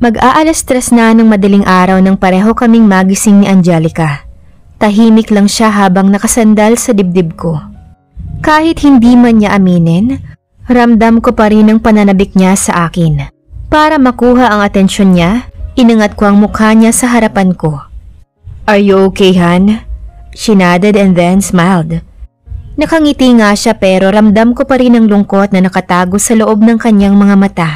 Mag-aalas-tres na ng madaling araw nang pareho kaming magising ni Angelica. Tahimik lang siya habang nakasandal sa dibdib ko. Kahit hindi man niya aminin, ramdam ko pa rin ang pananabik niya sa akin. Para makuha ang atensyon niya, inangat ko ang mukha niya sa harapan ko. "Are you okay, Han?" She nodded and then smiled. Nakangiti nga siya pero ramdam ko pa rin ang lungkot na nakatago sa loob ng kanyang mga mata.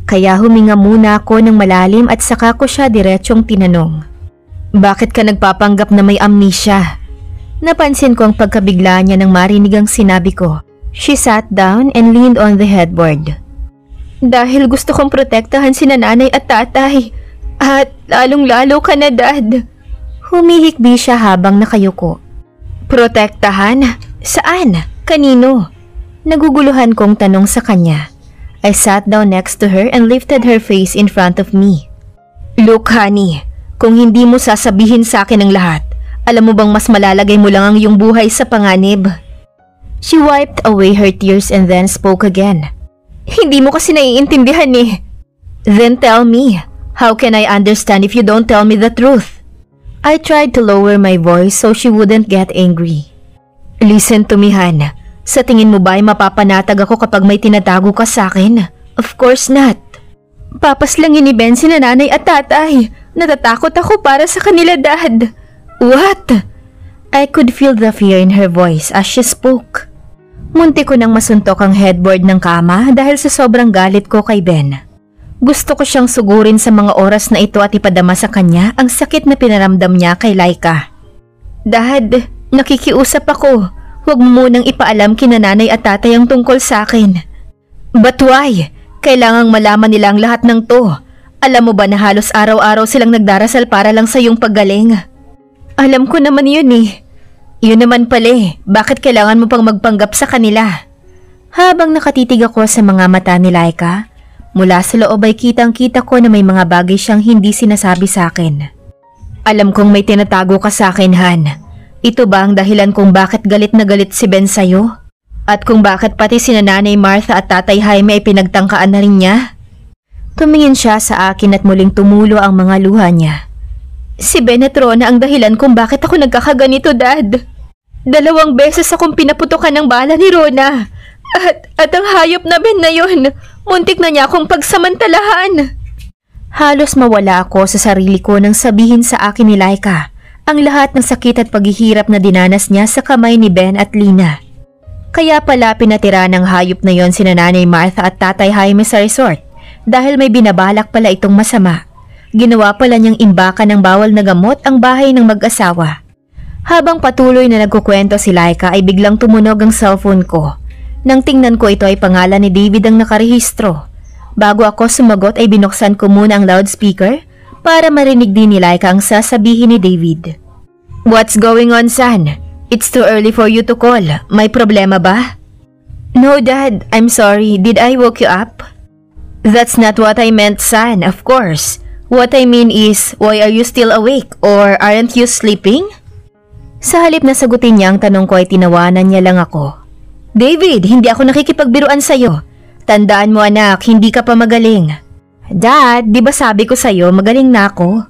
Kaya huminga muna ako ng malalim at saka ko siya diretsyong tinanong. "Bakit ka nagpapanggap na may amnesia?" Napansin ko ang pagkabigla niya nang marinig ang sinabi ko. She sat down and leaned on the headboard. "Dahil gusto kong protektahan sina nanay at tatay. At lalong-lalo ka na, Dad." Humihikbi siya habang nakayuko. "Protektahan? Saan? Kanino?" Naguguluhan kong tanong sa kanya. I sat down next to her and lifted her face in front of me. "Look, honey, kung hindi mo sasabihin sa akin ang lahat, alam mo bang mas malalagay mo lang ang iyong buhay sa panganib?" She wiped away her tears and then spoke again. "Hindi mo kasi naiintindihan eh." "Then tell me, how can I understand if you don't tell me the truth?" I tried to lower my voice so she wouldn't get angry. "Listen to me, Han. Sa tingin mo ba ay mapapanatag ako kapag may tinatago ka sa akin? Of course not. Papaslangin ni Ben sina nanay at tatay. Natatakot ako para sa kanila, Dad." "What?" I could feel the fear in her voice as she spoke. Munti ko nang masuntok ang headboard ng kama dahil sa sobrang galit ko kay Ben. Gusto ko siyang sugurin sa mga oras na ito at ipadama sa kanya ang sakit na pinaramdam niya kay Laika. "Dad, nakikiusap ako. Huwag mo munang ipaalam kina nanay at tatay ang tungkol sa akin." "But why? Kailangang malaman nila ang lahat ng to. Alam mo ba na halos araw-araw silang nagdarasal para lang sa iyong paggaling?" "Alam ko naman yun eh." "Yun naman pala eh. Bakit kailangan mo pang magpanggap sa kanila?" Habang nakatitig ako sa mga mata ni Laika, mula sa loob ay kitang-kita ko na may mga bagay siyang hindi sinasabi sa akin. "Alam kong may tinatago ka sa akin, Han. Ito ba ang dahilan kung bakit galit na galit si Ben sa'yo? At kung bakit pati sina Nanay Martha at Tatay Jaime ay pinagtangkaan na rin niya?" Tumingin siya sa akin at muling tumulo ang mga luha niya. "Si Ben at Rona ang dahilan kung bakit ako nagkakaganito, Dad. 2 beses akong pinaputokan ng bala ni Rona. At ang hayop na Ben na yun, muntik na niya akong pagsamantalahan." Halos mawala ako sa sarili ko nang sabihin sa akin ni Laika ang lahat ng sakit at paghihirap na dinanas niya sa kamay ni Ben at Lina. Kaya pala pinatira ng hayop na yon sina Nanay Martha at Tatay Jaime sa resort dahil may binabalak pala itong masama. Ginawa pala niyang imbakan ng bawal na gamot ang bahay ng mag-asawa. Habang patuloy na nagkukwento si Laika ay biglang tumunog ang cellphone ko. Nang tingnan ko ito ay pangalan ni David ang nakarehistro. Bago ako sumagot ay binuksan ko muna ang loudspeaker para marinig din ni Laika ang sasabihin ni David. "What's going on, son? It's too early for you to call. May problema ba?" "No, Dad. I'm sorry. Did I woke you up?" "That's not what I meant, son. Of course. What I mean is, why are you still awake? Or aren't you sleeping?" Sa halip na sagutin niya ang tanong ko ay tinawanan niya lang ako. "David, hindi ako nakikipagbiruan sa'yo. Tandaan mo, anak, hindi ka pa magaling." "Dad, di ba sabi ko sa'yo magaling na ako?"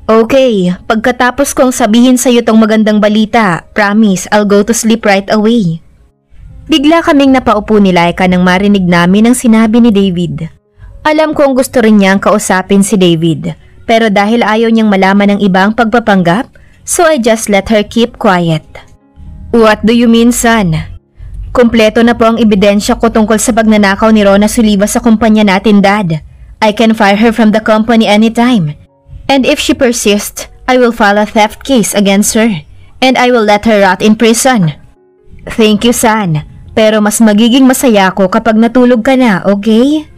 "Okay, pagkatapos kong sabihin sa'yo tong magandang balita, promise I'll go to sleep right away." Bigla kaming napaupo ni Laika nang marinig namin ang sinabi ni David. Alam kong gusto rin niyang kausapin si David, pero dahil ayaw niyang malaman ng ibang pagpapanggap, so I just let her keep quiet. "What do you mean, son?" "Kumpleto na po ang ebidensya ko tungkol sa pagnanakaw ni Rona Soliva sa kumpanya natin, Dad. I can fire her from the company anytime. And if she persists, I will file a theft case against her. And I will let her rot in prison." "Thank you, son. Pero mas magiging masaya ako kapag natulog ka na, okay?"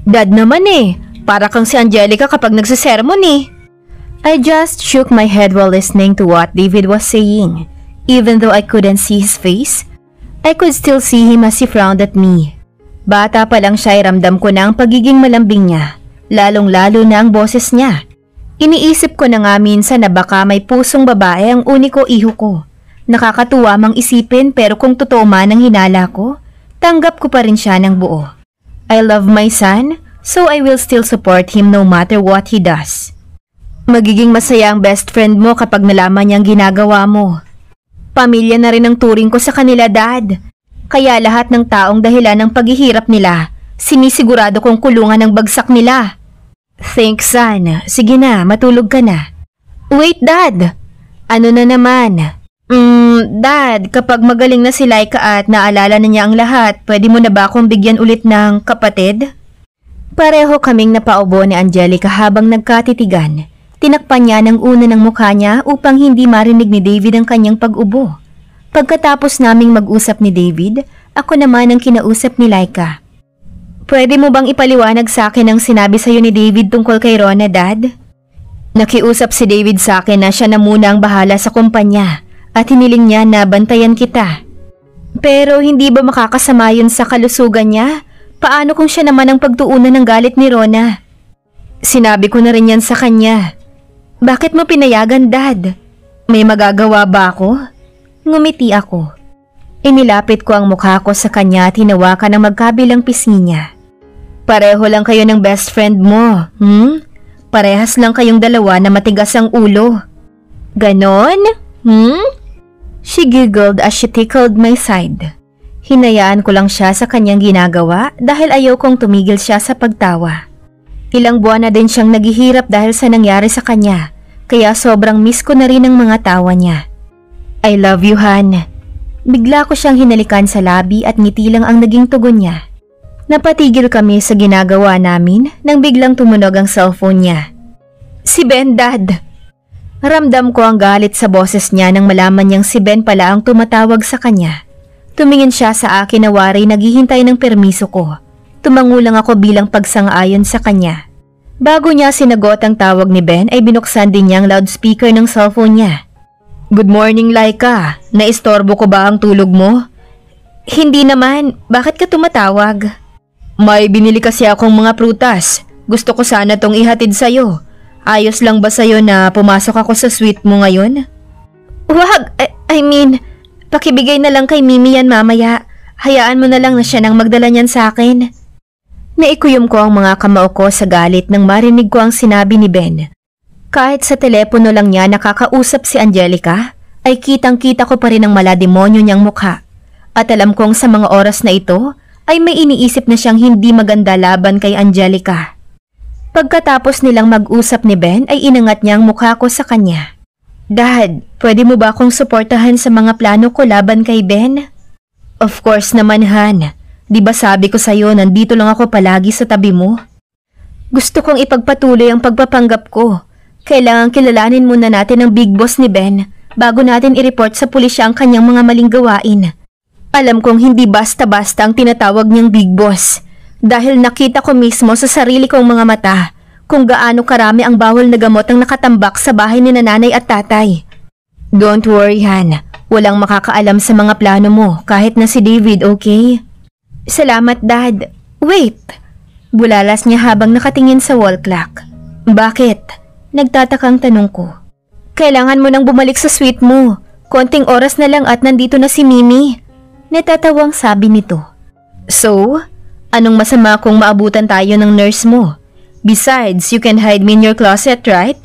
"Dad naman eh. Para kang si Angelica kapag nagsisermon eh." I just shook my head while listening to what David was saying. Even though I couldn't see his face, I could still see him as he frowned at me. Bata pa lang siya ay ramdam ko na ang pagiging malambing niya, lalong-lalo na ang boses niya. Iniisip ko na nga minsan na baka may pusong babae ang uniko iho ko. Nakakatuwa mang isipin pero kung totoo man ang hinala ko, tanggap ko pa rin siya ng buo. I love my son, So I will still support him no matter what he does. Magiging masaya ang best friend mo kapag nalaman niyang ginagawa mo. Pamilya na rin ang turing ko sa kanila, Dad. Kaya lahat ng taong dahilan ng paghihirap nila, sinisigurado kong kulungan ang bagsak nila. Thanks, son. Sige na, matulog ka na. Wait, Dad. Ano na naman? Dad, kapag magaling na si Laika at naalala na niya ang lahat, pwede mo na ba akong bigyan ulit ng kapatid? Pareho kaming napaubo ni Angelica habang nagkatitigan. Tinakpan niya ng una ng mukha niya upang hindi marinig ni David ang kanyang pag-ubo. Pagkatapos naming mag-usap ni David, ako naman ang kinausap ni Laika. Pwede mo bang ipaliwanag sa akin ang sinabi sa'yo ni David tungkol kay Rona, Dad? Nakiusap si David sa akin na siya na muna ang bahala sa kumpanya at hiniling niya na bantayan kita. Pero hindi ba makakasama yun sa kalusugan niya? Paano kung siya naman ang pagtuunan ng galit ni Rona? Sinabi ko na rin yan sa kanya. Bakit mo pinayagan, Dad? May magagawa ba ako? Ngumiti ako. Inilapit ko ang mukha ko sa kanya at hinawakan ang magkabilang pisngi niya. Pareho lang kayo ng best friend mo, Parehas lang kayong dalawa na matigas ang ulo. Ganon? She giggled as she tickled my side. Hinayaan ko lang siya sa kanyang ginagawa dahil ayaw kong tumigil siya sa pagtawa. Ilang buwan na din siyang naghihirap dahil sa nangyari sa kanya, kaya sobrang miss ko na rin ang mga tawa niya. I love you, Han. Bigla ko siyang hinalikan sa labi at ngiti lang ang naging tugon niya. Napatigil kami sa ginagawa namin nang biglang tumunog ang cellphone niya. Si Ben, Dad! Ramdam ko ang galit sa boses niya nang malaman niyang si Ben pala ang tumatawag sa kanya. Tumingin siya sa akin na wari naghihintay ng permiso ko. Tumangulang ako bilang pagsang-ayon sa kanya. Bago niya sinagot ang tawag ni Ben ay binuksan din niya ang loudspeaker ng cellphone niya. Good morning, Laika. Naistorbo ko ba ang tulog mo? Hindi naman. Bakit ka tumatawag? May binili kasi akong mga prutas. Gusto ko sana tong ihatid sa'yo. Ayos lang ba sa'yo na pumasok ako sa suite mo ngayon? Wag! I mean, pakibigay na lang kay Mimi yan mamaya. Hayaan mo na lang na siya nang magdala niyan sa akin. Naikuyom ko ang mga kamao ko sa galit nang marinig ko ang sinabi ni Ben. Kahit sa telepono lang niya nakakausap si Angelica, ay kitang-kita ko pa rin ang malademonyo niyang mukha. At alam kong sa mga oras na ito, ay may iniisip na siyang hindi maganda laban kay Angelica. Pagkatapos nilang mag-usap ni Ben ay inangat niya ang mukha ko sa kanya. Dad, pwede mo ba akong suportahan sa mga plano ko laban kay Ben? Of course naman, Han. Di ba sabi ko sa'yo nandito lang ako palagi sa tabi mo? Gusto kong ipagpatuloy ang pagpapanggap ko. Kailangan kilalanin muna natin ang big boss ni Ben bago natin i-report sa pulisya ang kanyang mga maling gawain. Alam kong hindi basta-basta ang tinatawag niyang big boss dahil nakita ko mismo sa sarili kong mga mata kung gaano karami ang bawal na gamot ang nakatambak sa bahay ni nanay at tatay. Don't worry, Han. Walang makakaalam sa mga plano mo kahit na si David, okay? Salamat, Dad. Wait! Bulalas niya habang nakatingin sa wall clock. Bakit? Nagtatakang tanong ko. Kailangan mo nang bumalik sa suite mo. Konting oras na lang at nandito na si Mimi. Natatawang sabi nito. So, anong masama kung maabutan tayo ng nurse mo? Besides, you can hide me in your closet, right?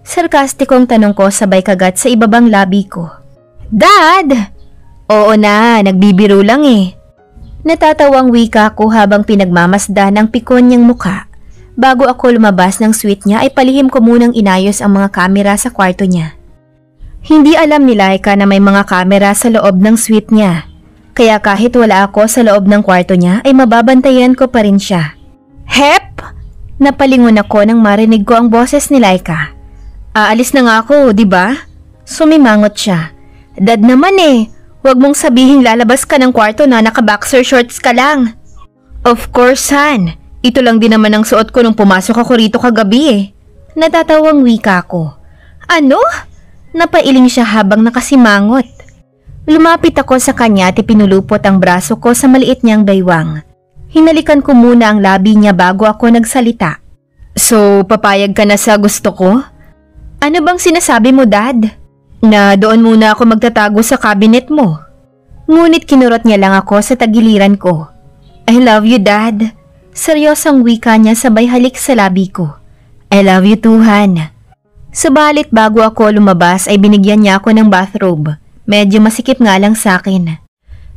Sarkastikong tanong ko sabay kagat sa ibabang labi ko. Dad! Oo na, nagbibiro lang eh. Natatawang wika ko habang pinagmamasdan ang pikon niyang mukha. Bago ako lumabas ng suite niya ay palihim ko munang inayos ang mga kamera sa kwarto niya. Hindi alam ni Laika na may mga kamera sa loob ng suite niya. Kaya kahit wala ako sa loob ng kwarto niya ay mababantayan ko pa rin siya. Hep! Napalingon ako nang marinig ko ang boses ni Laika. Aalis na nga ako, di ba? Sumimangot siya. Dad naman eh. Huwag mong sabihing lalabas ka ng kwarto na naka-boxer shorts ka lang. Of course, Han. Ito lang din naman ang suot ko nung pumasok ako rito kagabi eh. Natatawang wika ko. Ano? Napailing siya habang nakasimangot. Lumapit ako sa kanya at pinulupot ang braso ko sa maliit niyang baywang. Hinalikan ko muna ang labi niya bago ako nagsalita. So, papayag ka na sa gusto ko? Ano bang sinasabi mo, Dad? Na doon muna ako magtatago sa cabinet mo. Ngunit kinurot niya lang ako sa tagiliran ko. I love you, Dad. Seryosang wika niya sabay halik sa labi ko. I love you too, Han. Subalit bago ako lumabas ay binigyan niya ako ng bathrobe. Medyo masikip nga lang sa akin.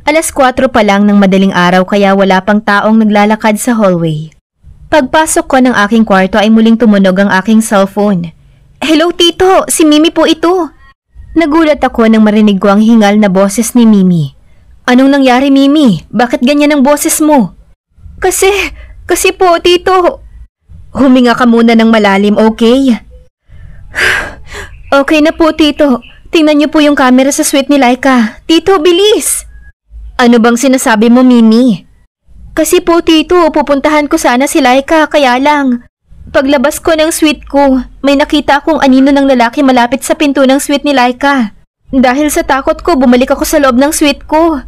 4:00 pa lang ng madaling araw kaya wala pang taong naglalakad sa hallway. Pagpasok ko ng aking kwarto ay muling tumunog ang aking cellphone. Hello Tito, si Mimi po ito. Nagulat ako nang marinig ko ang hingal na boses ni Mimi. Anong nangyari Mimi? Bakit ganyan ang boses mo? Kasi po Tito. Huminga ka muna ng malalim, okay? Okay na po Tito. Tingnan niyo po yung camera sa suite ni Laika. Tito, bilis! Ano bang sinasabi mo, Mimi? Kasi po, Tito, pupuntahan ko sana si Laika, kaya lang. Paglabas ko ng suite ko, may nakita akong anino ng lalaki malapit sa pinto ng suite ni Laika. Dahil sa takot ko, bumalik ako sa loob ng suite ko.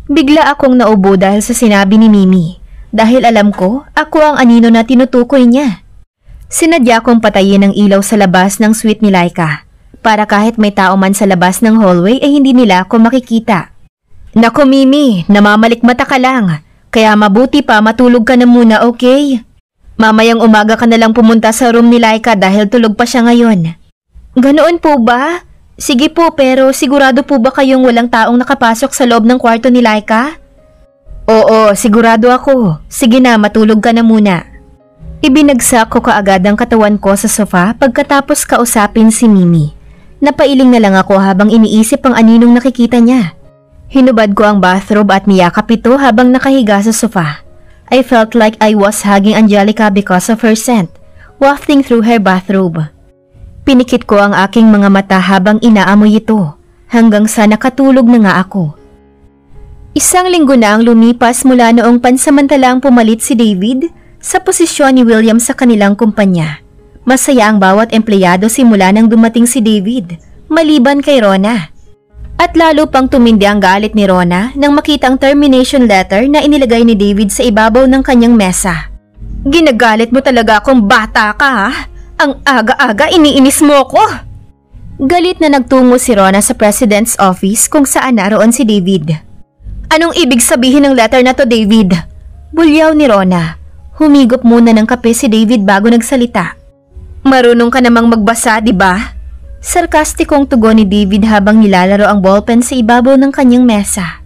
Bigla akong naubo dahil sa sinabi ni Mimi. Dahil alam ko, ako ang anino na tinutukoy niya. Sinadya kong patayin ang ilaw sa labas ng suite ni Laika. Para kahit may tao man sa labas ng hallway ay hindi nila ako makikita. Naku Mimi, namamalikmata ka lang. Kaya mabuti pa matulog ka na muna, okay? Mamayang umaga ka na lang pumunta sa room ni Laika dahil tulog pa siya ngayon. Ganoon po ba? Sige po, pero sigurado po ba kayong walang taong nakapasok sa loob ng kwarto ni Laika? Oo, sigurado ako. Sige na, matulog ka na muna. Ibinagsak ko kaagad ang katawan ko sa sofa pagkatapos kausapin si Mimi. Napailing na lang ako habang iniisip ang aninong nakikita niya. Hinubad ko ang bathrobe at niyakap ito habang nakahiga sa sofa. I felt like I was hugging Angelica because of her scent, wafting through her bathrobe. Pinikit ko ang aking mga mata habang inaamoy ito, hanggang sa nakatulog na nga ako. 1 linggo na ang lumipas mula noong pansamantalang pumalit si David sa posisyon ni William sa kanilang kumpanya. Masaya ang bawat empleyado simula nang dumating si David, maliban kay Rona. At lalo pang tumindi ang galit ni Rona nang makita ang termination letter na inilagay ni David sa ibabaw ng kanyang mesa. Ginagalit mo talaga akong bata ka ha? Ang aga-aga iniinis mo ko! Galit na nagtungo si Rona sa President's office kung saan naroon si David. Anong ibig sabihin ng letter na to, David? Bulyaw ni Rona. Humigop muna ng kape si David bago nagsalita. Marunong ka namang magbasa, di ba? Sarkastikong tugon ni David habang nilalaro ang ballpen sa ibabaw ng kanyang mesa.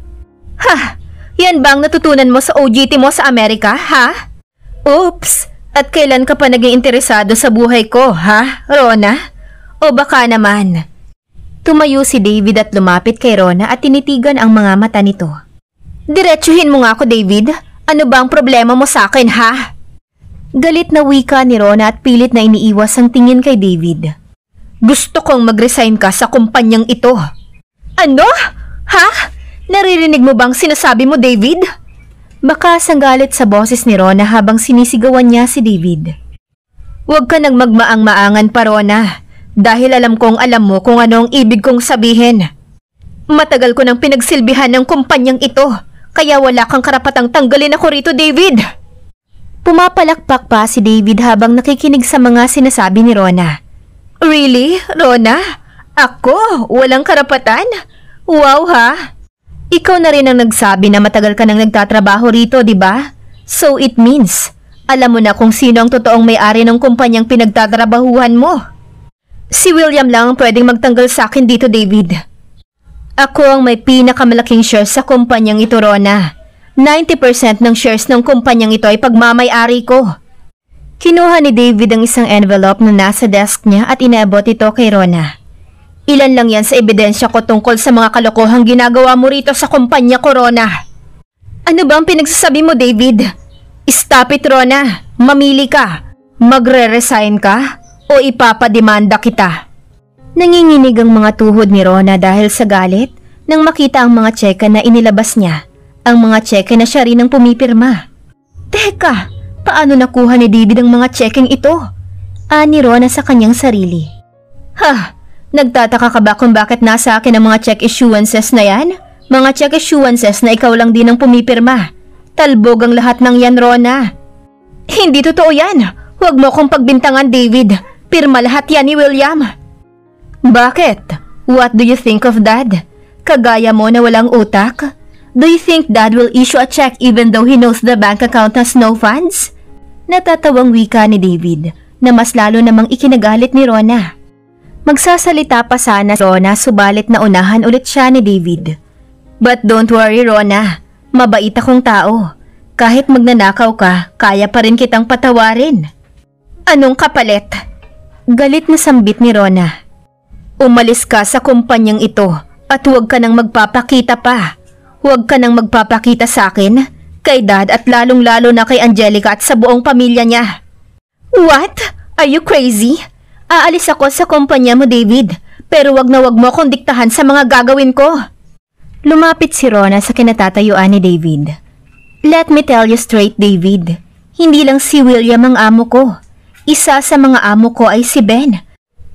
Ha! Yan ba ang natutunan mo sa OJT mo sa Amerika, ha? Oops! At kailan ka pa naging interesado sa buhay ko, ha, Rona? O baka naman? Tumayo si David at lumapit kay Rona at tinitigan ang mga mata nito. Diretsuhin mo nga ako, David. Ano ba ang problema mo sa akin, ha? Galit na wika ni Rona at pilit na iniiwas ang tingin kay David. Gusto kong mag-resign ka sa kumpanyang ito. Ano? Ha? Naririnig mo bang sinasabi mo, David? Bakas ang galit sa boses ni Rona habang sinisigawan niya si David. Huwag ka nang magmaang-maangan pa, Rona. Dahil alam kong alam mo kung ano ang ibig kong sabihin. Matagal ko nang pinagsilbihan ng kumpanyang ito, kaya wala kang karapatang tanggalin ako rito, David. Pumapalakpak pa si David habang nakikinig sa mga sinasabi ni Rona. Really, Rona? Ako? Walang karapatan? Wow ha? Ikaw na rin ang nagsabi na matagal ka nang nagtatrabaho rito, di ba? So it means, alam mo na kung sino ang totoong may-ari ng kumpanyang pinagtatrabahuhan mo. Si William lang ang pwedeng magtanggal sa akin dito, David. Ako ang may pinakamalaking shares sa kumpanyang ito, Rona. 90% ng shares ng kumpanyang ito ay pagmamay-ari ko. Kinuha ni David ang isang envelope na nasa desk niya at inabot ito kay Rona. Ilan lang yan sa ebidensya ko tungkol sa mga kalokohang ginagawa mo rito sa kumpanya ko, Rona. Ano ba ang pinagsasabi mo, David? Stop it, Rona. Mamili ka. Magre-resign ka o ipapademanda kita. Nanginginig ang mga tuhod ni Rona dahil sa galit nang makita ang mga tseke na inilabas niya. Ang mga tseke na siya rin ang pumipirma. Teka, paano nakuha ni David ang mga tsekeng ito? Ani Rona sa kanyang sarili. Ha, nagtataka ka ba kung bakit nasa akin ang mga check issuances na yan? Mga check issuances na ikaw lang din ang pumipirma. Talbog ang lahat ng yan, Rona. Hindi totoo yan. Huwag mo kong pagbintangan, David. Pirma lahat yan ni William. Bakit? What do you think of that? Kagaya mo na walang utak? Do you think Dad will issue a check even though he knows the bank account has no funds? Natatawang wika ni David na mas lalo namang ikinagalit ni Rona. Magsasalita pa sana si Rona subalit naunahan ulit siya ni David. But don't worry Rona, mabait akong tao. Kahit magnanakaw ka, kaya pa rin kitang patawarin. Anong kapalit? Galit na sambit ni Rona. Umalis ka sa kumpanyang ito at huwag ka nang magpapakita pa. Huwag ka nang magpapakita sa akin, kay Dad at lalong-lalo na kay Angelica at sa buong pamilya niya. What? Are you crazy? Aalis ako sa kumpanya mo, David, pero wag na wag mo akong diktahan sa mga gagawin ko. Lumapit si Rona sa kinatatayuan ni David. Let me tell you straight, David. Hindi lang si William ang amo ko. Isa sa mga amo ko ay si Ben.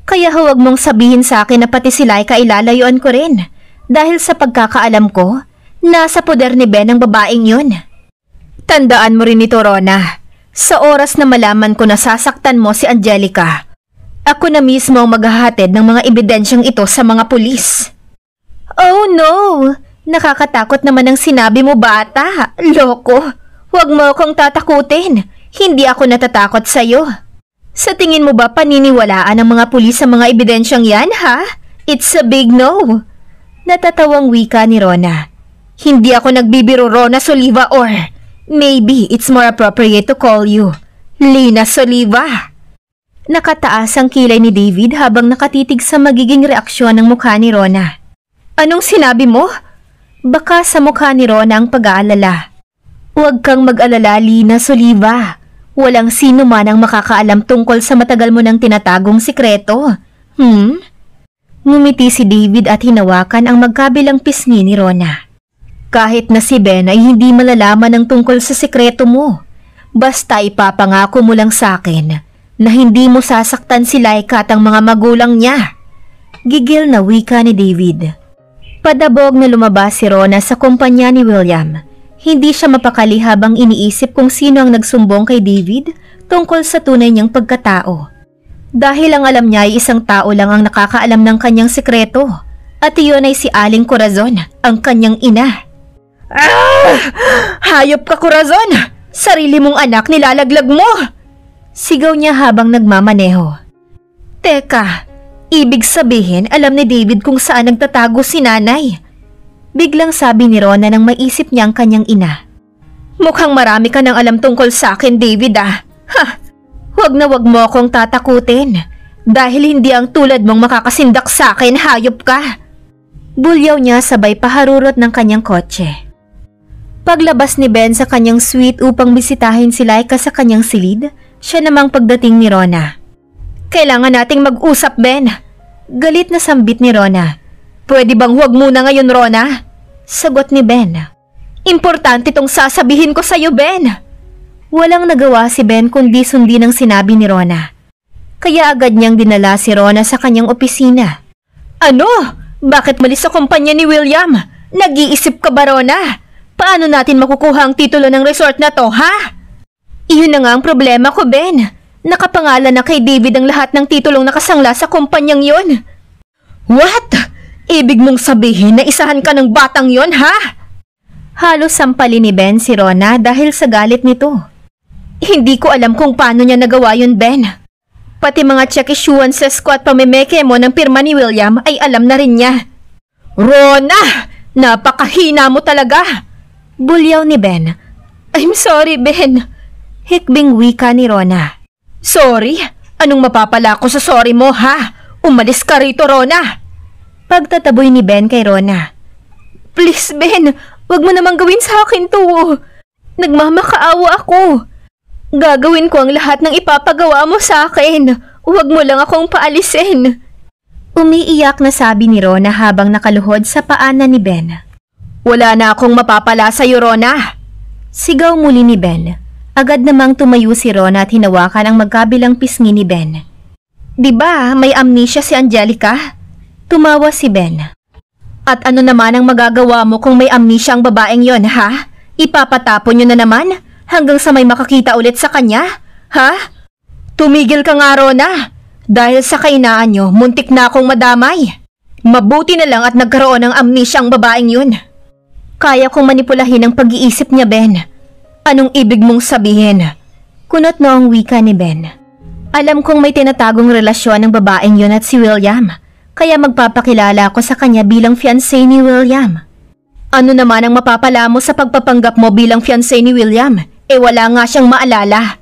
Kaya huwag mong sabihin sa akin na pati si Laika ilalayuan ko rin. Dahil sa pagkakaalam ko, nasa poder ni Ben ang babaeng yun. Tandaan mo rin ito, Rona. Sa oras na malaman ko na sasaktan mo si Angelica, ako na mismo ang maghahatid ng mga ebidensyang ito sa mga pulis. Oh no! Nakakatakot naman ang sinabi mo, bata. Loko. Huwag mo akong tatakutin. Hindi ako natatakot sa'yo. Sa tingin mo ba paniniwalaan ng mga pulis sa mga ebidensyang yan, ha? It's a big no. Natatawang wika ni Rona. Hindi ako nagbibiro, Rona Soliva, or maybe it's more appropriate to call you Lina Soliva. Nakataas ang kilay ni David habang nakatitig sa magiging reaksyon ng mukha ni Rona. Anong sinabi mo? Baka sa mukha ni Rona ang pag-aalala. Huwag kang mag-alala, Lina Soliva. Walang sino man ang makakaalam tungkol sa matagal mo nang tinatagong sikreto. Ngumiti si David at hinawakan ang magkabilang pisngi ni Rona. Kahit na si Ben ay hindi malalaman ang tungkol sa sikreto mo. Basta ipapangako mo lang sa akin na hindi mo sasaktan si Laika at ang mga magulang niya. Gigil na wika ni David. Padabog na lumabas si Rona sa kumpanya ni William. Hindi siya mapakali habang iniisip kung sino ang nagsumbong kay David tungkol sa tunay niyang pagkatao. Dahil ang alam niya ay isang tao lang ang nakakaalam ng kanyang sikreto. At iyon ay si Aling Corazon, ang kanyang ina. Hayop ka, Corazon! Sarili mong anak nilalaglag mo! Sigaw niya habang nagmamaneho. Teka, ibig sabihin alam ni David kung saan nagtatago si nanay. Biglang sabi ni Rona nang maisip niya ang kanyang ina. Mukhang marami ka nang alam tungkol sa akin, David ah. Huwag na huwag mo akong tatakutin. Dahil hindi ang tulad mong makakasindak sa akin, hayop ka. Bulyaw niya sabay paharurot ng kanyang kotse. Paglabas ni Ben sa kanyang suite upang bisitahin si Laika sa kanyang silid, siya namang pagdating ni Rona. Kailangan nating mag-usap, Ben. Galit na sambit ni Rona. Pwede bang huwag muna ngayon, Rona? Sagot ni Ben. Importante tong sasabihin ko sa'yo, Ben. Walang nagawa si Ben kundi sundin ang sinabi ni Rona. Kaya agad niyang dinala si Rona sa kanyang opisina. Ano? Bakit malis sa kumpanya ni William? Nag-iisip ka ba, Rona? Paano natin makukuha ang titulo ng resort na to, ha? Iyon na nga ang problema ko, Ben. Nakapangalan na kay David ang lahat ng titulong nakasangla sa kumpanyang yon. What? Ibig mong sabihin na isahan ka ng batang yon, ha? Halos sampalin ni Ben si Rona dahil sa galit nito. Hindi ko alam kung paano niya nagawa yun, Ben. Pati mga check issuances ko at pamimeke mo ng pirma ni William ay alam na rin niya. Rona! Napakahina mo talaga! Bulyaw ni Ben. I'm sorry, Ben. Hikbing wika ni Rona. Sorry? Anong mapapala ko sa sorry mo, ha? Umalis ka rito, Rona! Pagtataboy ni Ben kay Rona. Please, Ben, wag mo namang gawin sa akin to. Nagmamakaawa ako. Gagawin ko ang lahat ng ipapagawa mo sa akin. Huwag mo lang akong paalisin. Umiiyak na sabi ni Rona habang nakaluhod sa paanan ni Ben. Wala na akong mapapala sa'yo, Rona. Sigaw muli ni Ben. Agad namang tumayo si Rona at hinawakan ang magkabilang pisngi ni Ben. Diba may amnesia si Angelica? Tumawa si Ben. At ano naman ang magagawa mo kung may amnesia ang babaeng yon, ha? Ipapatapon nyo na naman hanggang sa may makakita ulit sa kanya? Ha? Tumigil ka nga, Rona. Dahil sa kainaan nyo, muntik na akong madamay. Mabuti na lang at nagkaroon ng amnesia ang babaeng yun. Kaya kong manipulahin ang pag-iisip niya, Ben. Anong ibig mong sabihin? Kunot noong wika ni Ben. Alam kong may tinatagong relasyon ng babaeng yun at si William, kaya magpapakilala ako sa kanya bilang fiancé ni William. Ano naman ang mapapala mo sa pagpapanggap mo bilang fiancé ni William? Wala nga siyang maalala.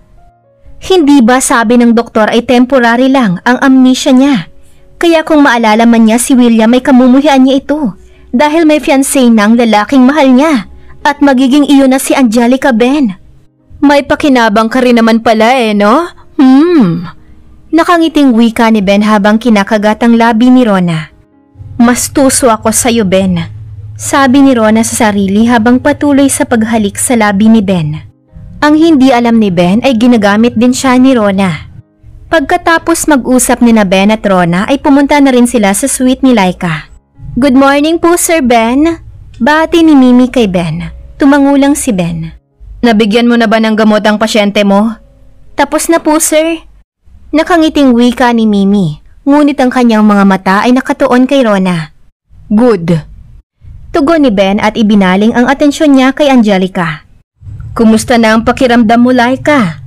Hindi ba sabi ng doktor ay temporary lang ang amnesia niya? Kaya kung maalala man niya si William ay kamumuhian niya ito dahil may fiancé ng lalaking mahal niya at magiging iyo na si Angelica, Ben. May pakinabang ka rin naman pala no? Nakangiting wika ni Ben habang kinakagat ang labi ni Rona. Mas tuso ako sa'yo, Ben. Sabi ni Rona sa sarili habang patuloy sa paghalik sa labi ni Ben. Ang hindi alam ni Ben ay ginagamit din siya ni Rona. Pagkatapos mag-usap ni na Ben at Rona ay pumunta na rin sila sa suite ni Laika. Good morning po, Sir Ben. Bati ni Mimi kay Ben. Tumangulang si Ben. Nabigyan mo na ba ng gamot ang pasyente mo? Tapos na po, Sir. Nakangiting wika ni Mimi, ngunit ang kanyang mga mata ay nakatuon kay Rona. Good. Tugon ni Ben at ibinaling ang atensyon niya kay Angelica. Kumusta na ang pakiramdam mo, Laika?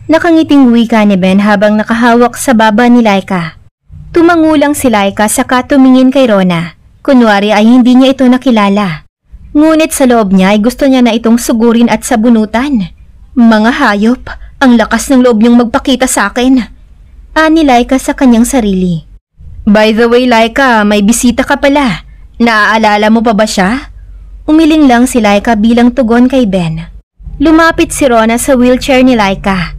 Nakangiting wika ni Ben habang nakahawak sa baba ni Laika. Tumangulang si Laika saka tumingin kay Rona. Kunwari ay hindi niya ito nakilala. Ngunit sa loob niya ay gusto niya na itong sugurin at sabunutan. Mga hayop, ang lakas ng loob niyong magpakita sa akin. Ani Laika sa kanyang sarili. By the way, Laika, may bisita ka pala. Naaalala mo pa ba siya? Umiling lang si Laika bilang tugon kay Ben. Lumapit si Rona sa wheelchair ni Laika.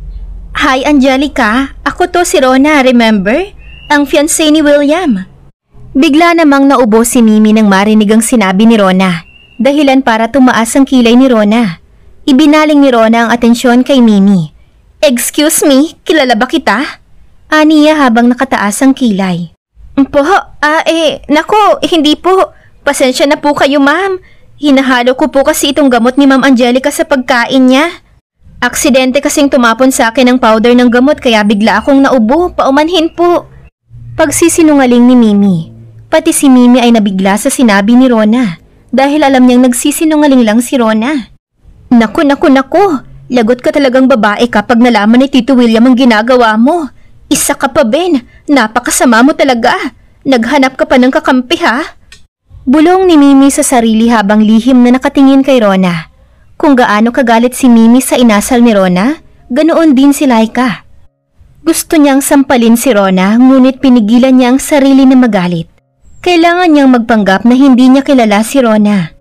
Hi Angelica, ako to si Rona, remember? Ang fiancé ni William. Bigla namang naubo si Mimi nang marinig ang sinabi ni Rona. Dahilan para tumaas ang kilay ni Rona. Ibinaling ni Rona ang atensyon kay Mimi. Excuse me, kilala ba kita? Aniya habang nakataas ang kilay. Po, nako, hindi po. Pasensya na po kayo, ma'am. Hinahalo ko po kasi itong gamot ni Ma'am Angelica sa pagkain niya. Aksidente kasing tumapon sa akin ang powder ng gamot kaya bigla akong naubo, paumanhin po. Pagsisinungaling ni Mimi. Pati si Mimi ay nabigla sa sinabi ni Rona dahil alam niyang nagsisinungaling lang si Rona. Naku, lagot ka talagang babae kapag nalaman ni Tito William ang ginagawa mo. Isa ka pa, Ben. Napakasama mo talaga. Naghanap ka pa ng kakampi, ha? Bulong ni Mimi sa sarili habang lihim na nakatingin kay Rona. Kung gaano kagalit si Mimi sa inasal ni Rona, ganoon din si Laika. Gusto niyang sampalin si Rona ngunit pinigilan niya ang sarili na magalit. Kailangan niyang magpanggap na hindi niya kilala si Rona.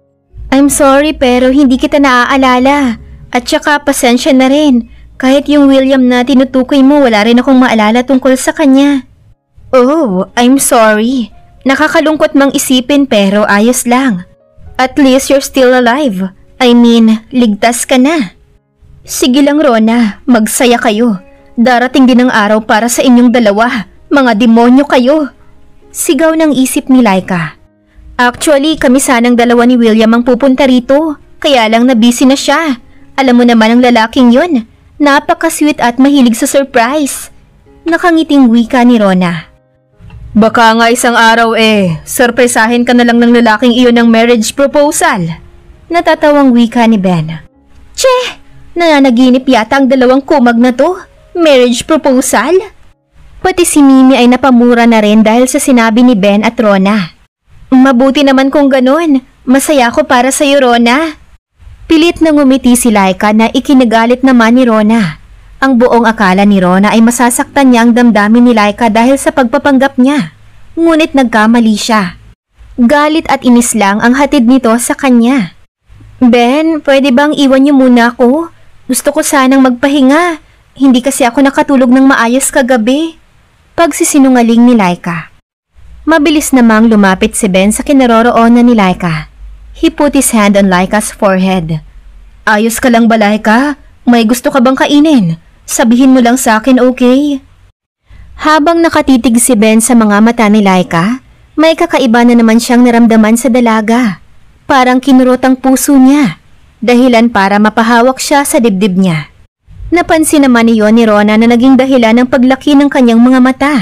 I'm sorry pero hindi kita naaalala. At saka pasensya na rin. Kahit yung William na tinutukoy mo, wala rin akong maalala tungkol sa kanya. Oh, I'm sorry. Nakakalungkot mang isipin pero ayos lang. At least you're still alive. I mean, ligtas ka na. Sige lang Rona, magsaya kayo. Darating din ang araw para sa inyong dalawa. Mga demonyo kayo. Sigaw ng isip ni Laika. Actually, kami sanang dalawa ni William ang pupunta rito. Kaya lang na busy na siya. Alam mo naman ang lalaking yun. Napaka-sweet at mahilig sa surprise. Nakangiting wika ni Rona. Baka nga isang araw surpresahin ka na lang ng lalaking iyon ng marriage proposal. Natatawang wika ni Ben. Che! Nananaginip yata ang dalawang kumag na to. Marriage proposal? Pati si Mimi ay napamura na rin dahil sa sinabi ni Ben at Rona. Mabuti naman kung ganun. Masaya ko para sa'yo, Rona. Pilit na ngumiti si Laika na ikinagalit naman ni Rona. Ang buong akala ni Rona ay masasaktan niya ang damdamin ni Laika dahil sa pagpapanggap niya. Ngunit nagkamali siya. Galit at inis lang ang hatid nito sa kanya. Ben, pwede bang iwan niyo muna ako? Gusto ko sanang magpahinga. Hindi kasi ako nakatulog ng maayos kagabi. Pagsisinungaling ni Laika. Mabilis namang lumapit si Ben sa kinaroroonan ni Laika. He put his hand on Laika's forehead. Ayos ka lang ba, Laika? May gusto ka bang kainin? Sabihin mo lang sa akin, okay? Habang nakatitig si Ben sa mga mata ni Laika, may kakaiba na naman siyang naramdaman sa dalaga. Parang kinurot ang puso niya, dahilan para mapahawak siya sa dibdib niya. Napansin naman niyon ni Rona na naging dahilan ng paglaki ng kanyang mga mata.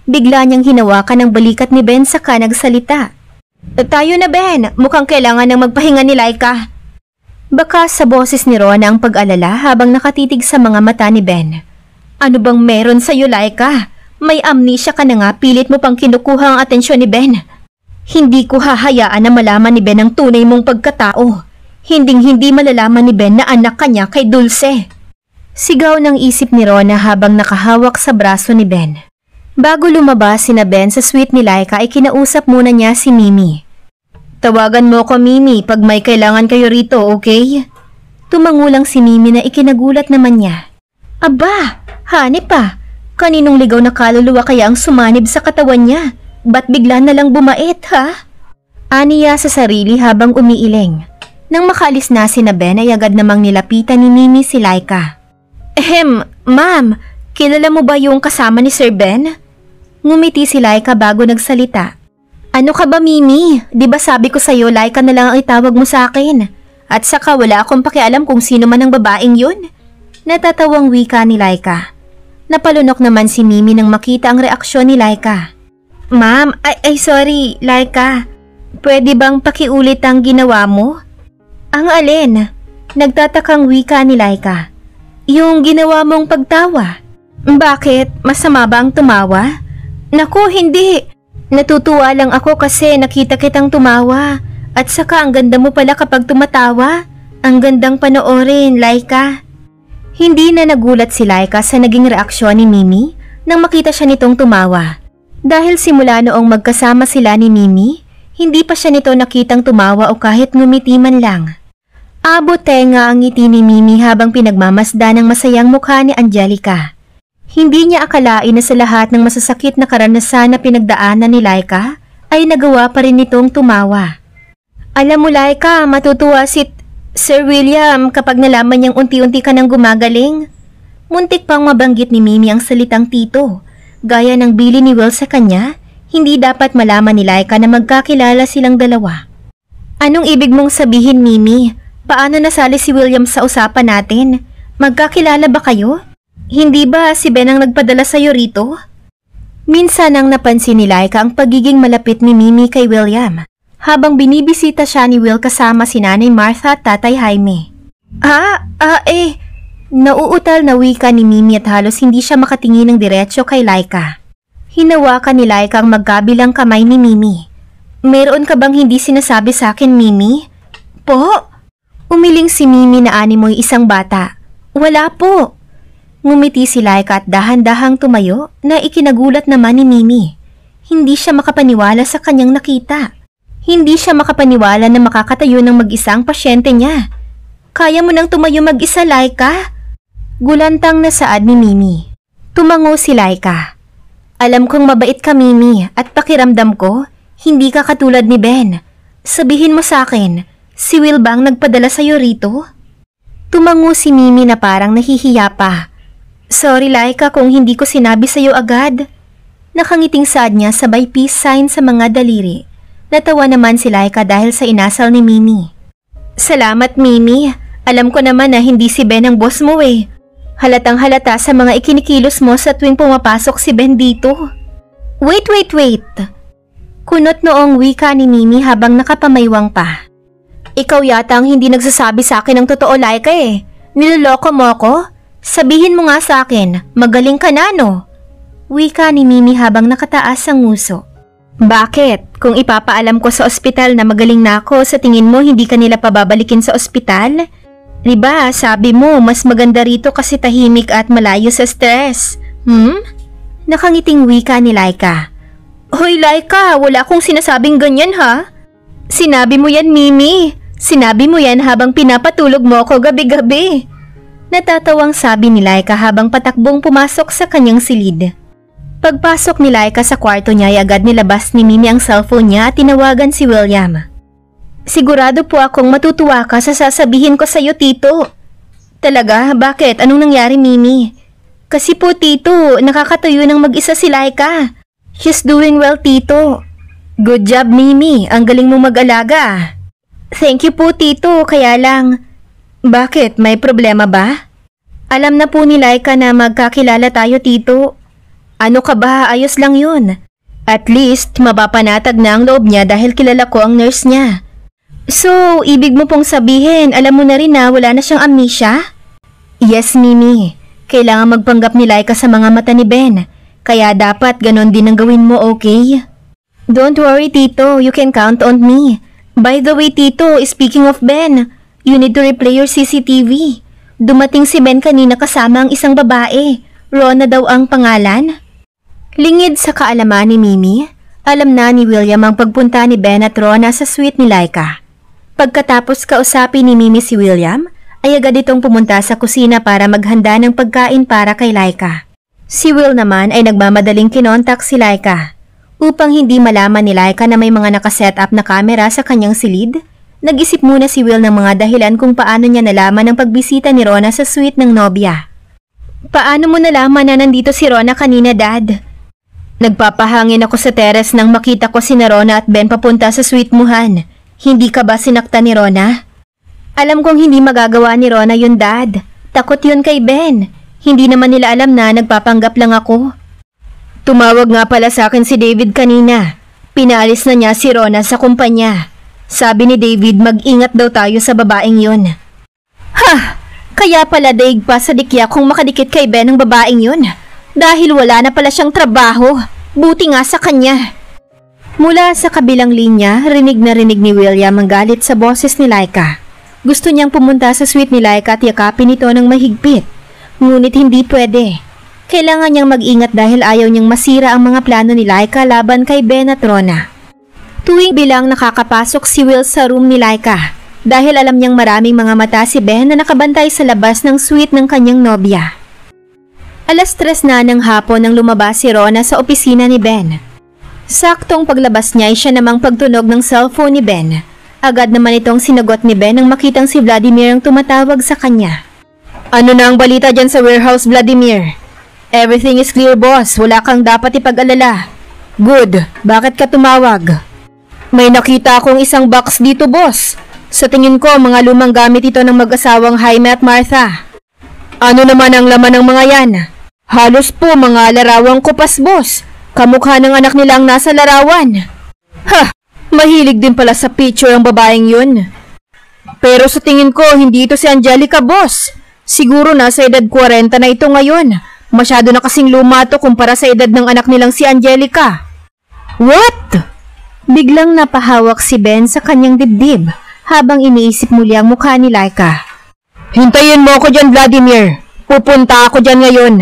Bigla niyang hinawakan ang balikat ni Ben saka nagsalita. Tayo na, Ben. Mukhang kailangan ng magpahinga ni Laika. Baka sa boses ni Rona ang pag-alala habang nakatitig sa mga mata ni Ben. Ano bang meron sa'yo, Laika? May amnesia ka na nga, pilit mo pang kinukuha ang atensyon ni Ben. Hindi ko hahayaan na malaman ni Ben ang tunay mong pagkatao. Hinding-hindi malalaman ni Ben na anak ka niya kay Dulce. Sigaw ng isip ni Rona habang nakahawak sa braso ni Ben. Bago lumabas sina Ben sa suite ni Laika ay kinausap muna niya si Mimi. Tawagan mo ko, Mimi, pag may kailangan kayo rito, okay? Tumangulang si Mimi na ikinagulat naman niya. Aba, hanip pa. Kaninong ligaw na kaluluwa kaya ang sumanib sa katawan niya? Ba't bigla na lang bumait, ha? Aniya sa sarili habang umiiling. Nang makaalis na sina Ben ay agad namang nilapitan ni Mimi si Laika. Ma'am, kilala mo ba yung kasama ni Sir Ben? Ngumiti si Laika bago nagsalita. Ano ka ba, Mimi? Di ba sabi ko sa'yo, Laika na lang ang itawag mo sa akin? At saka wala akong pakialam kung sino man ang babaeng yun. Natatawang wika ni Laika. Napalunok naman si Mimi nang makita ang reaksyon ni Laika. Ma'am, ay sorry, Laika. Pwede bang pakiulit ang ginawa mo? Ang alin? Nagtatakang wika ni Laika. Yung ginawa mong pagtawa. Bakit? Masama ba ang tumawa? Naku, hindi. Natutuwa lang ako kasi nakita kitang tumawa. At saka ang ganda mo pala kapag tumatawa. Ang gandang panoorin, Laika. Hindi na nagulat si Laika sa naging reaksyon ni Mimi nang makita siya nitong tumawa. Dahil simula noong magkasama sila ni Mimi, hindi pa siya nito nakitang tumawa o kahit ngumiti man lang. Abot tenga ang ngiti ni Mimi habang pinagmamasdan ang masayang mukha ni Angelica. Hindi niya akalain na sa lahat ng masasakit na karanasan na pinagdaanan ni Laika ay nagawa pa rin nitong tumawa. Alam mo, Laika, matutuwa si Sir William kapag nalaman niyang unti-unti ka nang gumagaling. Muntik pang mabanggit ni Mimi ang salitang tito. Gaya ng bili ni Will sa kanya, hindi dapat malaman ni Laika na magkakilala silang dalawa. Anong ibig mong sabihin, Mimi? Paano nasali si William sa usapan natin? Magkakilala ba kayo? Hindi ba si Ben ang nagpadala sa'yo rito? Minsan ang napansin ni Laika ang pagiging malapit ni Mimi kay William habang binibisita siya ni Will kasama si Nanay Martha at Tatay Jaime. Nauutal na wika ni Mimi at halos hindi siya makatingin ng diretsyo kay Laika. Hinawakan ni Laika ang magkabilang kamay ni Mimi. Meron ka bang hindi sinasabi sa akin, Mimi? Po? Umiling si Mimi na animoy isang bata. Wala po. Ngumiti si Laika at dahan-dahang tumayo na ikinagulat naman ni Mimi. Hindi siya makapaniwala sa kanyang nakita. Hindi siya makapaniwala na makakatayo ng mag-isa ang pasyente niya. Kaya mo nang tumayo mag-isa, Laika? Gulantang na saad ni Mimi. Tumango si Laika. Alam kong mabait ka, Mimi, at pakiramdam ko, hindi ka katulad ni Ben. Sabihin mo sa akin, si Will bang nagpadala sa'yo rito? Tumango si Mimi na parang nahihiya pa. Sorry, Laika, kung hindi ko sinabi sa'yo agad. Nakangiting saad niya sabay peace sign sa mga daliri. Natawa naman si Laika dahil sa inasal ni Mimi. Salamat, Mimi. Alam ko naman na hindi si Ben ang boss mo eh. Halatang halata sa mga ikinikilos mo sa tuwing pumapasok si Ben dito. Wait. Kunot noong wika ni Mimi habang nakapamaywang pa. Ikaw yata ang hindi nagsasabi sa akin ng totoo, Laika eh. Niloloko mo ako? Sabihin mo nga sa akin, magaling ka na no? Wika ni Mimi habang nakataas ang nguso. Bakit? Kung ipapaalam ko sa ospital na magaling na ako, sa tingin mo hindi ka nila pababalikin sa ospital? Diba, sabi mo mas maganda rito kasi tahimik at malayo sa stress. Nakangiting wika ni Laika. Hoy Laika, wala akong sinasabing ganyan ha? Sinabi mo yan, Mimi. Sinabi mo yan habang pinapatulog mo ako gabi-gabi. Natatawang sabi ni Laika habang patakbong pumasok sa kanyang silid. Pagpasok ni Laika sa kwarto niya ay agad nilabas ni Mimi ang cellphone niya at tinawagan si William. Sigurado po akong matutuwa ka sa sasabihin ko sa'yo, Tito. Talaga? Bakit? Anong nangyari, Mimi? Kasi po, Tito, nakakatayo ng mag-isa si Laika. She's doing well, Tito. Good job, Mimi. Ang galing mo mag-alaga. Thank you po, Tito. Kaya lang... Bakit? May problema ba? Alam na po ni Laika na magkakilala tayo, Tito. Ano ka ba? Ayos lang yun. At least, mapapanatag na ang loob niya dahil kilala ko ang nurse niya. So, ibig mo pong sabihin, alam mo na rin na wala na siyang amnesia? Yes, Mimi. Kailangan magpanggap ni Laika sa mga mata ni Ben. Kaya dapat ganon din ang gawin mo, okay? Don't worry, Tito. You can count on me. By the way, Tito, speaking of Ben, you need to replay your CCTV. Dumating si Ben kanina kasama ang isang babae. Rona daw ang pangalan. Lingid sa kaalaman ni Mimi, alam na ni William ang pagpunta ni Ben at Rona sa suite ni Laika. Pagkatapos kausapin ni Mimi si William, ay agad itong pumunta sa kusina para maghanda ng pagkain para kay Laika. Si Will naman ay nagmamadaling kinontak si Laika. Upang hindi malaman ni Laika na may mga nakaset up na kamera sa kanyang silid, nag-isip muna si Will ng mga dahilan kung paano niya nalaman ang pagbisita ni Rona sa suite ng nobya. Paano mo nalaman na nandito si Rona kanina, Dad? Nagpapahangin ako sa teres nang makita ko si Rona at Ben papunta sa suite mo, Han. Hindi ka ba sinakta ni Rona? Alam kong hindi magagawa ni Rona yun, Dad. Takot yun kay Ben. Hindi naman nila alam na nagpapanggap lang ako. Tumawag nga pala sa akin si David kanina. Pinaalis na niya si Rona sa kumpanya. Sabi ni David mag-ingat daw tayo sa babaeng yun. Ha! Kaya pala daig pa sa dikya kung makadikit kay Ben ang babaeng yun. Dahil wala na pala siyang trabaho. Buti nga sa kanya. Mula sa kabilang linya, rinig na rinig ni William ang galit sa boses ni Laika. Gusto niyang pumunta sa suite ni Laika at yakapin ito ng mahigpit. Ngunit hindi pwede. Kailangan niyang mag-ingat dahil ayaw niyang masira ang mga plano ni Laika laban kay Ben at Rona. Tuwing bilang nakakapasok si Will sa room ni Laika dahil alam niyang maraming mga mata si Ben na nakabantay sa labas ng suite ng kanyang nobya. Alas 3 na ng hapon nang lumabas si Rona sa opisina ni Ben. Saktong paglabas niya ay siya namang pagtunog ng cellphone ni Ben. Agad naman itong sinagot ni Ben nang makitang si Vladimir ang tumatawag sa kanya. Ano na ang balita dyan sa warehouse, Vladimir? Everything is clear, boss. Wala kang dapat ipag-alala. Good. Bakit ka tumawag? May nakita akong isang box dito, boss. Sa tingin ko, mga lumang gamit ito ng mag-asawang Jaime at Martha. Ano naman ang laman ng mga yan? Halos po mga larawang kupas, boss. Kamukha ng anak nila ang nasa larawan. Ha! Mahilig din pala sa picture ang babaeng yun. Pero sa tingin ko, hindi ito si Angelica, boss. Siguro nasa edad 40 na ito ngayon. Masyado na kasing luma ito kumpara sa edad ng anak nilang si Angelica. What? Biglang napahawak si Ben sa kanyang dibdib habang iniisip muli ang mukha ni Laika. Hintayin mo ako dyan, Vladimir. Pupunta ako dyan ngayon.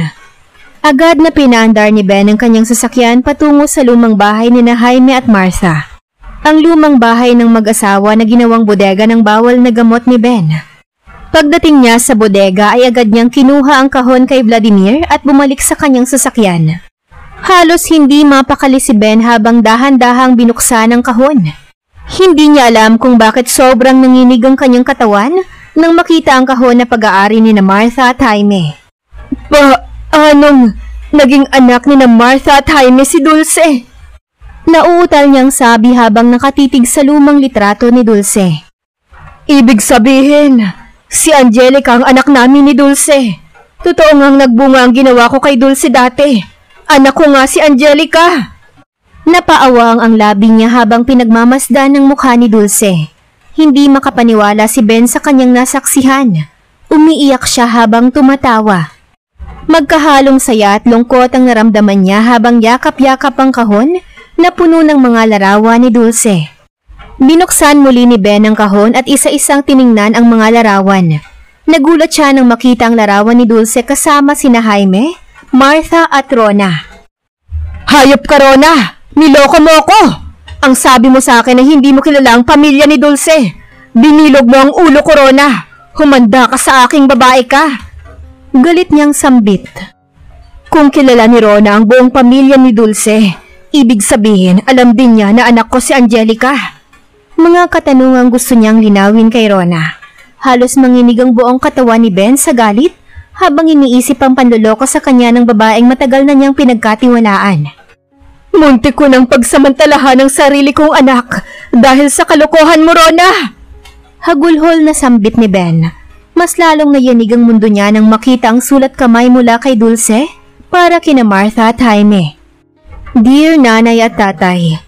Agad na pinaandar ni Ben ang kanyang sasakyan patungo sa lumang bahay ni Jaime at Martha. Ang lumang bahay ng mag-asawa na ginawang bodega ng bawal na gamot ni Ben. Pagdating niya sa bodega ay agad niyang kinuha ang kahon kay Vladimir at bumalik sa kanyang sasakyan. Halos hindi mapakali si Ben habang dahan-dahang binuksan ang kahon. Hindi niya alam kung bakit sobrang nanginig ang kanyang katawan nang makita ang kahon na pag-aari ni Martha at Jaime. Anong naging anak ni Martha at Jaime si Dulce? Nauutal niyang sabi habang nakatitig sa lumang litrato ni Dulce. Ibig sabihin, si Angelica ang anak namin ni Dulce. Totoo ngang nagbunga ang ginawa ko kay Dulce dati. Anak ko nga si Angelica. Napaawang ang labi niya habang pinagmamasdan ng mukha ni Dulce. Hindi makapaniwala si Ben sa kanyang nasaksihan. Umiiyak siya habang tumatawa. Magkahalong saya at lungkot ang naramdaman niya habang yakap-yakap ang kahon na puno ng mga larawan ni Dulce. Binuksan muli ni Ben ang kahon at isa-isang tiningnan ang mga larawan. Nagulat siya nang makita ang larawan ni Dulce kasama sina Jaime, Martha at Rona. Hayop ka, Rona! Niloko mo ako! Ang sabi mo sa akin na hindi mo kilala ang pamilya ni Dulce. Binilog mo ang ulo ko, Rona. Humanda ka sa aking babae ka. Galit niyang sambit. Kung kilala ni Rona ang buong pamilya ni Dulce, ibig sabihin alam din niya na anak ko si Angelica. Mga katanungang gusto niyang linawin kay Rona. Halos manginig ang buong katawan ni Ben sa galit habang iniisip ang panloloko sa kanya ng babaeng matagal na niyang pinagkatiwalaan. Muntik ko ng pagsamantalahan ng sarili kong anak dahil sa kalokohan mo, Rona! Hagulhol na sambit ni Ben. Mas lalong nayanig ang mundo niya nang makita ang sulat kamay mula kay Dulce para kina Martha at Jaime. Dear Nanay at Tatay,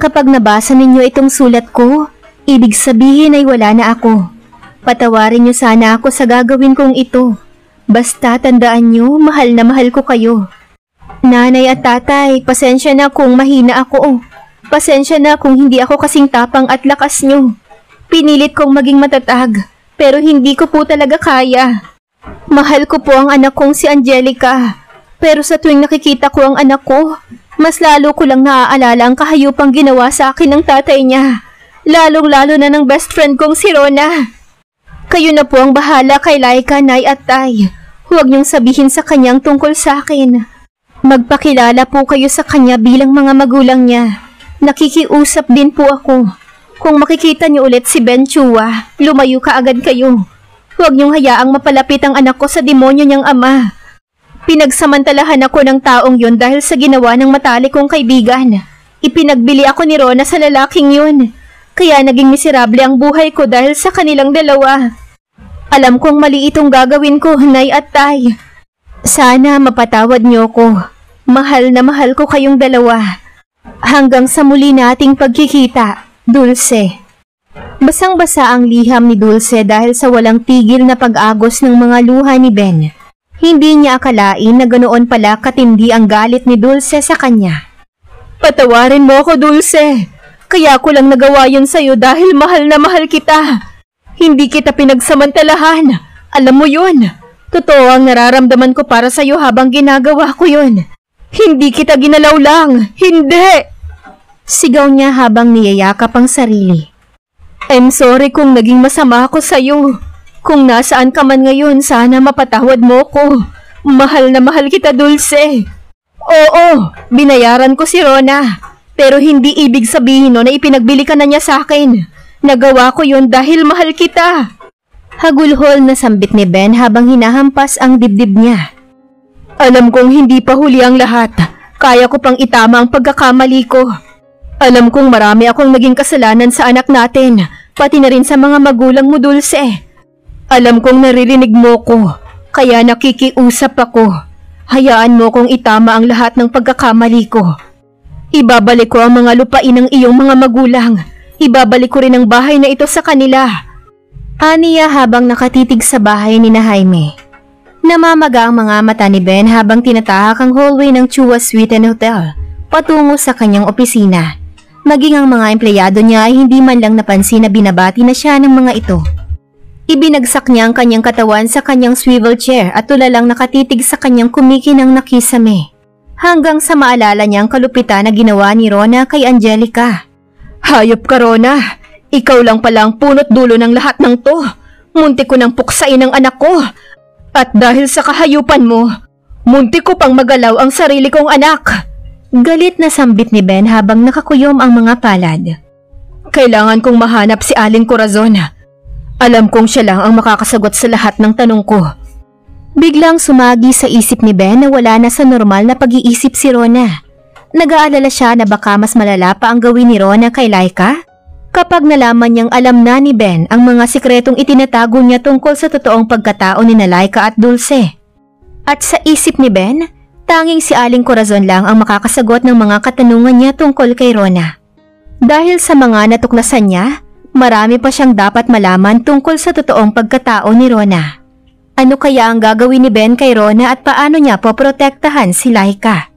kapag nabasa ninyo itong sulat ko, ibig sabihin ay wala na ako. Patawarin niyo sana ako sa gagawin kong ito. Basta tandaan niyo, mahal na mahal ko kayo. Nanay at Tatay, pasensya na kung mahina ako. Pasensya na kung hindi ako kasing tapang at lakas niyo. Pinilit kong maging matatag, pero hindi ko po talaga kaya. Mahal ko po ang anak kong si Angelica, pero sa tuwing nakikita ko ang anak ko, mas lalo ko lang naaalala ang kahayupang ginawa sa akin ng tatay niya. Lalong-lalo na ng best friend kong si Rona. Kayo na po ang bahala kay Laika, Nay at Tay. Huwag niyong sabihin sa kanyang tungkol sa akin. Magpakilala po kayo sa kanya bilang mga magulang niya. Nakikiusap din po ako. Kung makikita niyo ulit si Ben Chua, lumayo ka agad kayo. Huwag niyong hayaang mapalapit ang anak ko sa demonyo niyang ama. Pinagsamantalahan ako ng taong yun dahil sa ginawa ng matalik kong kaibigan. Ipinagbili ako ni Rona sa lalaking yun. Kaya naging miserable ang buhay ko dahil sa kanilang dalawa. Alam kong mali itong gagawin ko, Nay at Tay. Sana mapatawad niyo ko. Mahal na mahal ko kayong dalawa. Hanggang sa muli nating pagkikita, Dulce. Basang-basa ang liham ni Dulce dahil sa walang tigil na pag-agos ng mga luha ni Ben. Hindi niya akalain na ganoon pala katindi ang galit ni Dulce sa kanya. Patawarin mo ako, Dulce. Kaya ko lang nagawa yun sa'yo dahil mahal na mahal kita. Hindi kita pinagsamantalahan. Alam mo yun. Totoo ang nararamdaman ko para sa'yo habang ginagawa ko yun. Hindi kita ginalaw lang. Hindi! Sigaw niya habang niyayakap ang sarili. I'm sorry kung naging masama ako sa'yo. Kung nasaan ka man ngayon, sana mapatawad mo ko. Mahal na mahal kita, Dulce. Oo, binayaran ko si Rona. Pero hindi ibig sabihin no na ipinagbili ka na niya sa akin. Nagawa ko yun dahil mahal kita. Hagulhol na sambit ni Ben habang hinahampas ang dibdib niya. Alam kong hindi pa huli ang lahat. Kaya ko pang itama ang pagkakamali ko. Alam kong marami akong naging kasalanan sa anak natin, pati na rin sa mga magulang mo, Dulce. Alam kong naririnig mo ko, kaya nakikiusap ako. Hayaan mo kong itama ang lahat ng pagkakamali ko. Ibabalik ko ang mga lupain ng iyong mga magulang. Ibabalik ko rin ang bahay na ito sa kanila. Aniya habang nakatitig sa bahay ni na Jaime. Namamaga ang mga mata ni Ben habang tinatahak ang hallway ng Chua Suite and Hotel patungo sa kanyang opisina. Maging ang mga empleyado niya ay hindi man lang napansin na binabati na siya ng mga ito. Ibinagsak niya ang kanyang katawan sa kanyang swivel chair at tulalang nakatitig sa kanyang kumikinang nakisame. Hanggang sa maalala niya ang kalupitan na ginawa ni Rona kay Angelica. Hayop ka, Rona! Ikaw lang pala ang punot dulo ng lahat ng to. Munti ko nang puksain ang anak ko. At dahil sa kahayupan mo, munti ko pang magalaw ang sarili kong anak. Galit na sambit ni Ben habang nakakuyom ang mga palad. Kailangan kong mahanap si Aling Corazon. Alam kong siya lang ang makakasagot sa lahat ng tanong ko. Biglang sumagi sa isip ni Ben na wala na sa normal na pag-iisip si Rona. Nag-aalala siya na baka mas malala pa ang gawin ni Rona kay Laika kapag nalaman niyang alam na ni Ben ang mga sikretong itinatago niya tungkol sa totoong pagkatao ni Laika at Dulce. At sa isip ni Ben, tanging si Aling Corazon lang ang makakasagot ng mga katanungan niya tungkol kay Rona. Dahil sa mga natuklasan niya, marami pa siyang dapat malaman tungkol sa totoong pagkatao ni Rona. Ano kaya ang gagawin ni Ben kay Rona at paano niya poprotektahan si Laika?